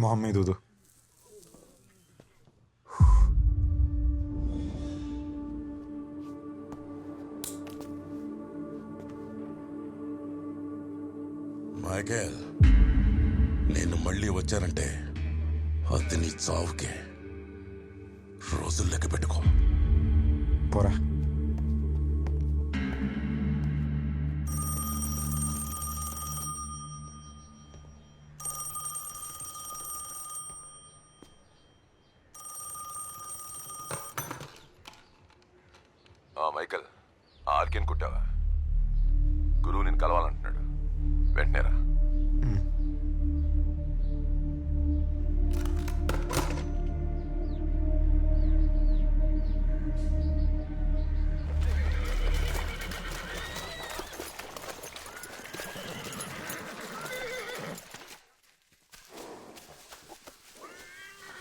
మొహం మీద ఊదు. మైకేల్, నేను మళ్ళీ వచ్చానంటే అది నీ చావుకే. రోజులు లెక్క పెట్టుకో. పోరా. మైకల్, ఆర్కేన్ కుట్టావా? గురువు నేను కలవాలంటున్నాడు, వెంటనే రా.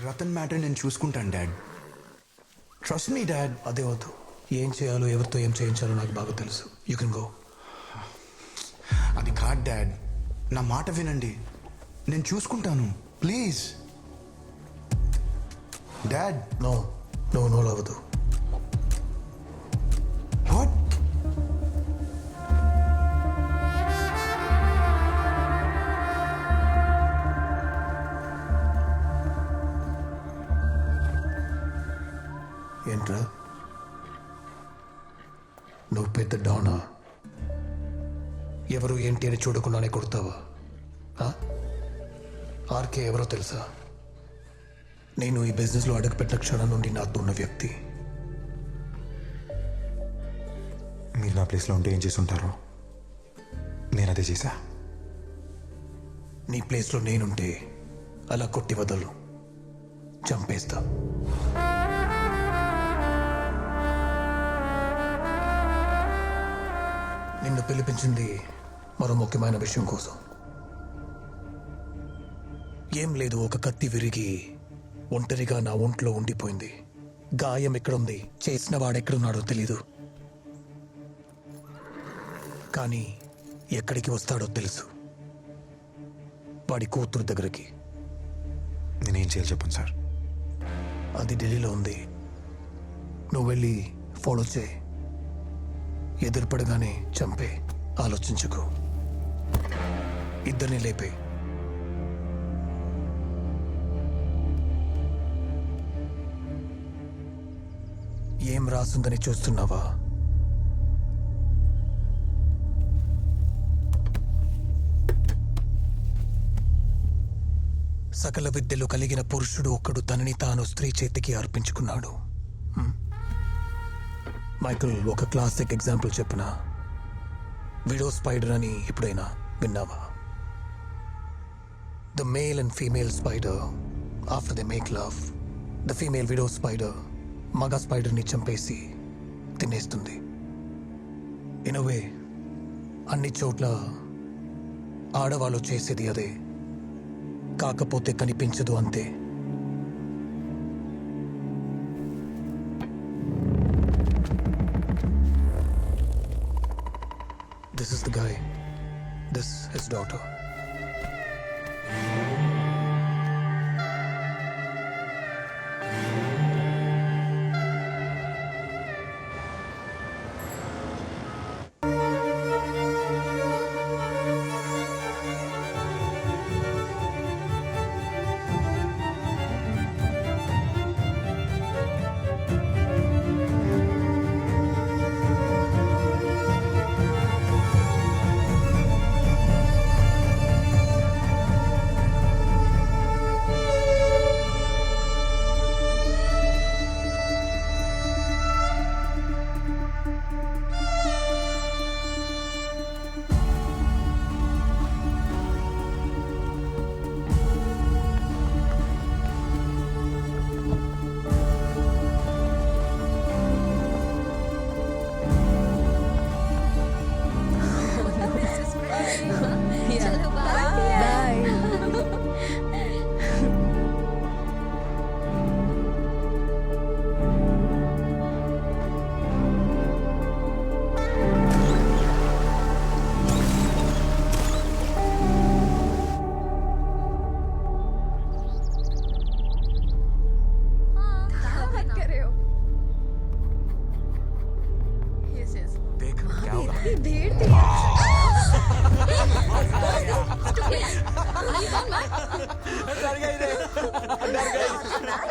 రతన్ మ్యాటర్ నేను చూసుకుంటాను డాడ్. Trust me dad. అదే వద్దు. ఏం చేయాలో ఎవరితో ఏం చేయించాలో నాకు బాగా తెలుసు. You can go. అది కాదు డాడ్, నా మాట వినండి. నేను చూసుకుంటాను, please dad. No no no అవ్వదు. వాట్? ఏంట్రా, నువ్వు పెద్ద డానా? ఎవరు ఏంటి అని చూడకుండానే కొడతావా? ఆర్కే ఎవరో తెలుసా? నేను ఈ బిజినెస్లో అడుగుపెట్టిన క్షణం నుండి నాతో ఉన్న వ్యక్తి. మీరు నా ప్లేస్లో ఉంటే ఏం చేసి ఉంటారో నేను అదే చేశా. నీ ప్లేస్లో నేనుంటే అలా కొట్టి వదలు, చంపేస్తా. నిన్ను పిలిపించింది మరో ముఖ్యమైన విషయం కోసం. ఏం లేదు, ఒక కత్తి విరిగి ఒంటరిగా నా ఒంట్లో ఉండిపోయింది. గాయం ఎక్కడుంది, చేసిన వాడెక్కడున్నాడో తెలీదు, కానీ ఎక్కడికి వస్తాడో తెలుసు. వాడి కూతురు దగ్గరికి. నేనేం చేయాలి చెప్పండి సార్. అది ఢిల్లీలో ఉంది. నువ్వు వెళ్ళి ఫాలో చేయి. ఎదురుపడగానే చంపే, ఆలోచించుకో. ఇద్దరిని లేపే. ఏం రాసుందని చూస్తున్నావా? సకల విద్యలు కలిగిన పురుషుడు ఒక్కడు తనని తాను స్త్రీ చేతికి అర్పించుకున్నాడు. మైకల్, ఒక క్లాసిక్ ఎగ్జాంపుల్ చెప్పిన విడో స్పైడర్ అని ఎప్పుడైనా విన్నావా? The male and female spider after they make love, the female widow spider మగ స్పైడర్ని చంపేసి తినేస్తుంది. ఇన్ వే అన్ని చోట్ల ఆడవాళ్ళు చేసేది అదే, కాకపోతే కనిపించదు అంతే. This is the guy. This is his daughter.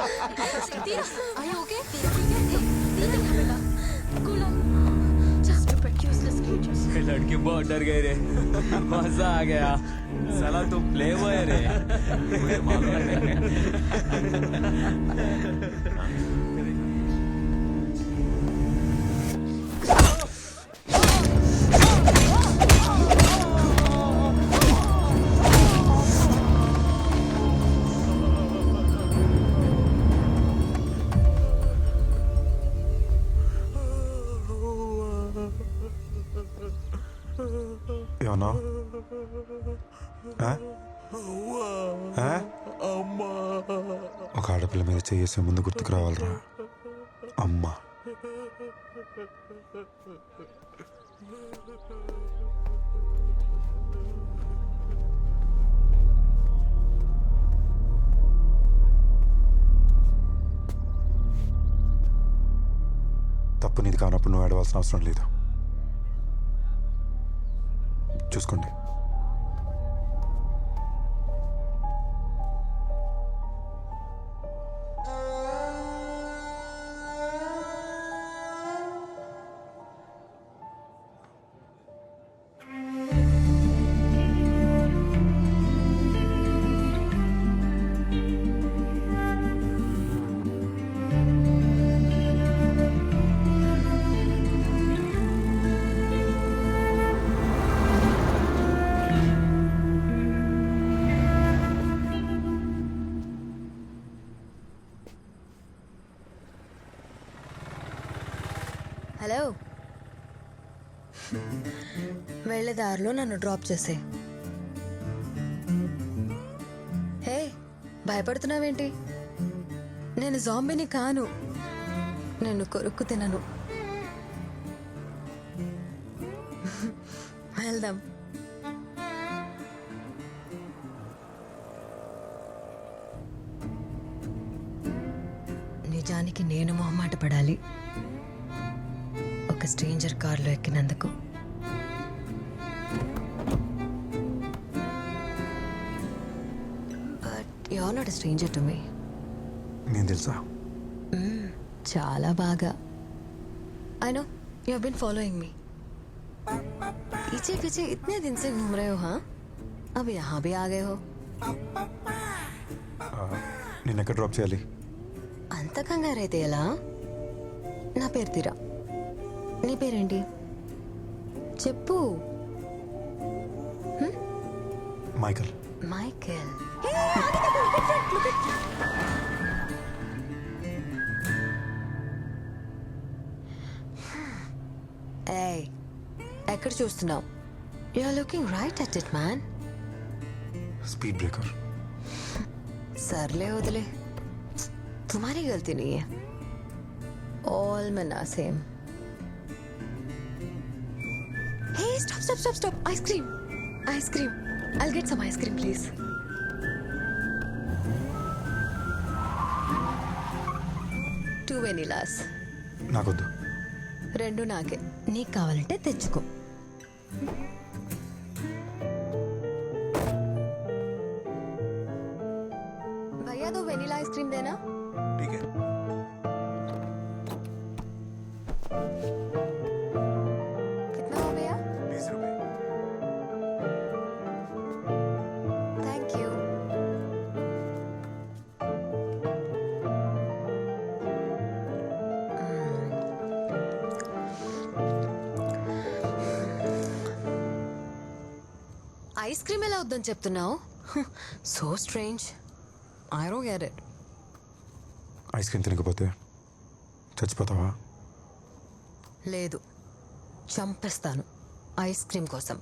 तीरा, are you okay? तीरा, बेटा, cool down. Just stupid, useless creatures. लड़के बहुत डर गए रे मजा आ गया साला तू प्ले बॉय रे मुझे मालूम है ఏమన్నా ఒక ఆడపిల్ల మీద చేసే ముందు గుర్తుకు రావాలరా అమ్మ. తప్పు నీది కానప్పుడు నువ్వు ఏడవలసిన అవసరం లేదు. చూసుకోండి. హలో, వెళ్ళే దారిలో నన్ను డ్రాప్ చేసే. హే, భయపడుతున్నావేంటి? నేను జాంబీని కాను, నిన్ను కొరుక్కు తినను. వెళ్దాం. నిజానికి నేను మొహమాట పడాలి ఒక స్ట్రేంజర్ కార్లో ఎక్కినందుకు. But you are not a stranger to me. నేను తెలుసా? చాలా బాగా. I know you have been following me. पीछे पीछे इतने दिन से घूम रहे हो. हाँ, अब यहाँ भी आ गए हो. నేను ఎక్కడ డ్రాప్ చేయాలి? అంత కంగారైతే ఎలా? నా పేరు తీరా. నీ పేరేంటి చెప్పు. మైకల్. మైకేల్. ఏయ్, ఎక్కడ చూస్తున్నావు? You are looking right at it man. Speed breaker. सरले उदले, तुम्हारी गलती नहीं है. All men are same. Hey, stop, stop, stop, stop. Ice cream. Ice cream. I'll get some ice cream, please. Two vanillas. నాకొద్దు. రెండు నాకే. నీకు కావాలంటే తెచ్చుకో. भैया दो वेनिला आइसक्रीम देना. ठीक है. कितना हो गया? 20 रुपए. Thank you. ఐస్ క్రీమ్ ఎలా వద్దని చెప్తున్నావు? So strange. I don't get it. Ice cream తినకపోతే చచ్చిపోతావా? లేదు, చంపేస్తాను ఐస్ క్రీమ్ కోసం.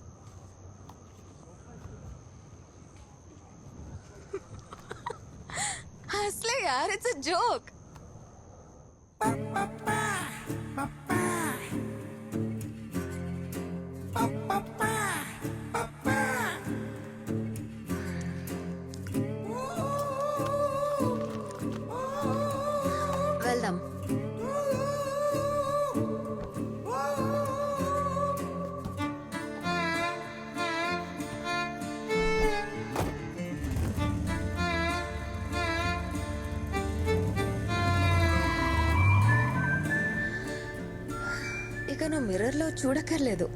హస్లే యార్, ఇట్స్ అ జోక్. వెళ్దాం. మిర్రర్లో చూడక్కర్లేదు.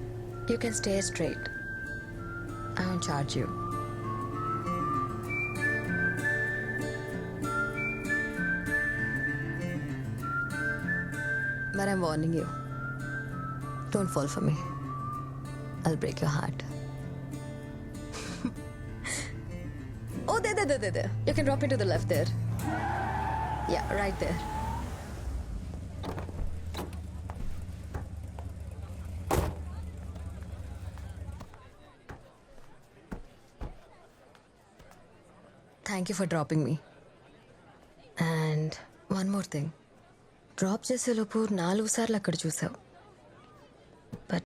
You can stay straight. I won't charge you. But I'm warning you. Don't fall for me. I'll break your heart. Oh, there. You can drop into the left there. Yeah, right there. Thank you for dropping me. And one more thing. Drop చేసేలోపు 4 సార్లు అక్కడ చూసావు.